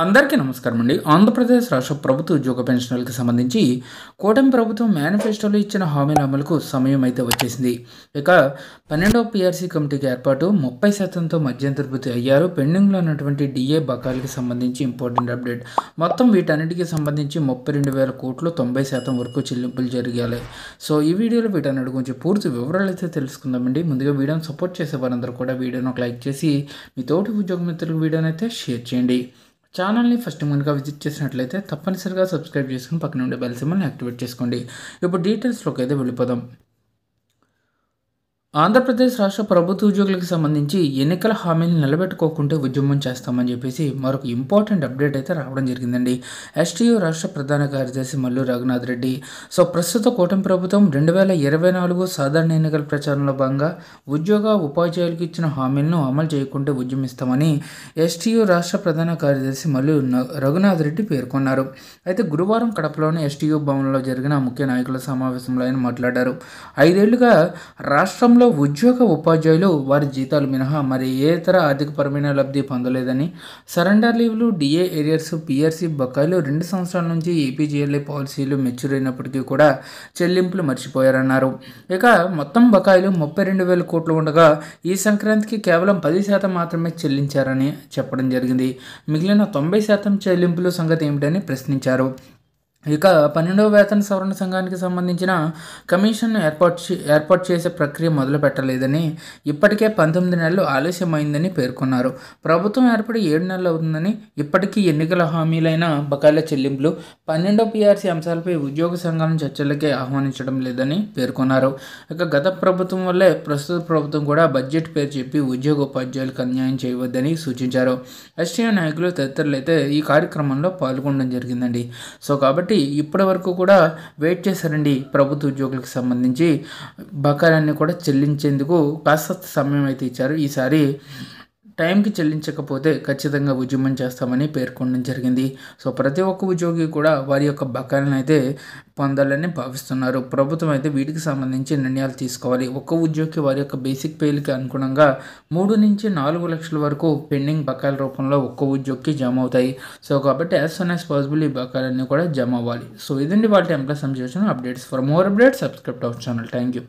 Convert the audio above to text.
అందరికీ నమస్కారం అండి. ఆంధ్రప్రదేశ్ రాష్ట్ర ప్రభుత్వ ఉద్యోగ పెన్షనర్లకు సంబంధించి కూటమి ప్రభుత్వం మేనిఫెస్టోలో ఇచ్చిన హామీల అమలుకు సమయం అయితే వచ్చేసింది. ఇక 12వ పీఆర్సీ కమిటీకి ఏర్పాటు 30%తో మధ్యంతర్భుతి అయ్యారు. పెండింగ్లో ఉన్నటువంటి డిఏ బకాయిలకు సంబంధించి ఇంపార్టెంట్ అప్డేట్. మొత్తం వీటన్నిటికీ సంబంధించి 32,000 కోట్లు 90% వరకు చెల్లింపులు జరిగాయి. సో ఈ వీడియోలో వీటన్నిటి గురించి పూర్తి వివరాలు అయితే తెలుసుకుందామండి. ముందుగా వీడియోని సపోర్ట్ చేసే వారందరూ కూడా వీడియోని ఒక లైక్ చేసి మీ తోటి ఉద్యోగ మిత్రులకు వీడియోని అయితే షేర్ చేయండి. ఛానల్ని ఫస్ట్ ముందుగా విజిట్ చేసినట్లయితే తప్పనిసరిగా సబ్స్క్రైబ్ చేసుకుని పక్కన ఉండే బెల్ సింబల్ని యాక్టివేట్ చేసుకోండి. ఇప్పుడు డీటెయిల్స్లోకి అయితే వెళ్ళిపోదాం. ఆంధ్రప్రదేశ్ రాష్ట్ర ప్రభుత్వ ఉద్యోగులకు సంబంధించి ఎన్నికల హామీలు నిలబెట్టుకోకుంటే ఉద్యమం చేస్తామని చెప్పేసి మరొక ఇంపార్టెంట్ అప్డేట్ అయితే రావడం జరిగిందండి. ఎస్టీయూ రాష్ట్ర ప్రధాన కార్యదర్శి మల్లు రఘునాథ్ రెడ్డి ప్రస్తుత కూటమి ప్రభుత్వం 2024 సాధారణ ఎన్నికల ప్రచారంలో భాగంగా ఉద్యోగ ఉపాధ్యాయులకు ఇచ్చిన హామీలను అమలు చేయకుంటే ఉద్యమిస్తామని ఎస్టీయూ రాష్ట్ర ప్రధాన కార్యదర్శి మల్లు రఘునాథ్ రెడ్డి పేర్కొన్నారు. అయితే గురువారం కడపలోని ఎస్టీయూ భవన్లో జరిగిన ముఖ్య నాయకుల సమావేశంలో ఆయన మాట్లాడారు. 5 ఏళ్లుగా రాష్ట్రంలో ఉద్యోగ ఉపాధ్యాయులు వారి జీతాలు మినహా మరి ఏ ఇతర ఆర్థికపరమైన లబ్ధి పొందలేదని, సరెండర్ లీవ్లు, డిఏ ఏరియర్స్, పీఆర్సీ బకాయిలు 2 సంవత్సరాల నుంచి ఏపీజీఎల్ఐ పాలసీలు మెచ్యూర్ అయినప్పటికీ కూడా చెల్లింపులు మర్చిపోయారన్నారు. ఇక మొత్తం బకాయిలు 32,000 కోట్లు ఉండగా ఈ సంక్రాంతికి కేవలం 10% మాత్రమే చెల్లించారని చెప్పడం జరిగింది. మిగిలిన 90% చెల్లింపుల సంగతి ఏమిటని ప్రశ్నించారు. ఇక 12వ వేతన సవరణ సంఘానికి సంబంధించిన కమిషన్ను ఏర్పాటు చేసే ప్రక్రియ మొదలు పెట్టలేదని, ఇప్పటికే 19 నెలలు ఆలస్యమైందని పేర్కొన్నారు. ప్రభుత్వం ఏర్పడి 7 నెలలు అవుతుందని, ఇప్పటికీ ఎన్నికల హామీలైన బకాయిల చెల్లింపులు, 12వ పీఆర్సీ అంశాలపై ఉద్యోగ సంఘాలను చర్చలకే ఆహ్వానించడం లేదని పేర్కొన్నారు. ఇక గత ప్రభుత్వం వల్లే ప్రస్తుత ప్రభుత్వం కూడా బడ్జెట్ పేరు చెప్పి ఉద్యోగ ఉపాధ్యాయులకు అన్యాయం చేయవద్దని సూచించారు. ఎస్టీయూ నాయకులు తదితరులు అయితే ఈ కార్యక్రమంలో పాల్గొనడం జరిగిందండి. కాబట్టి ఇప్పటి వరకు కూడా వెయిట్ చేశారండి. ప్రభుత్వ ఉద్యోగులకు సంబంధించి బకాయిలన్నీ కూడా చెల్లించేందుకు కాస్త సమయం అయితే ఇచ్చారు. ఈసారి టైంకి చెల్లించకపోతే ఖచ్చితంగా ఉద్యమం చేస్తామని పేర్కొనడం జరిగింది. ప్రతి ఒక్క ఉద్యోగి కూడా వారి యొక్క బకాయిలను అయితే పొందాలని భావిస్తున్నారు. ప్రభుత్వం అయితే వీటికి సంబంధించి నిర్ణయాలు తీసుకోవాలి. ఒక్క ఉద్యోగికి వారి యొక్క బేసిక్ పేలకి అనుగుణంగా 3 నుంచి 4 లక్షల వరకు పెండింగ్ బకాయిల రూపంలో ఒక్క ఉద్యోగికి జమ అవుతాయి. కాబట్టి యాజ్ సూన్ యాజ్ పాసిబుల్ ఈ బకాయిలన్నీ కూడా జమ అవ్వాలి. ఇదండి వాళ్ళ ఎంప్లాయ్ సంబంధించిన updates. For more updates subscribe to our channel. Thank you.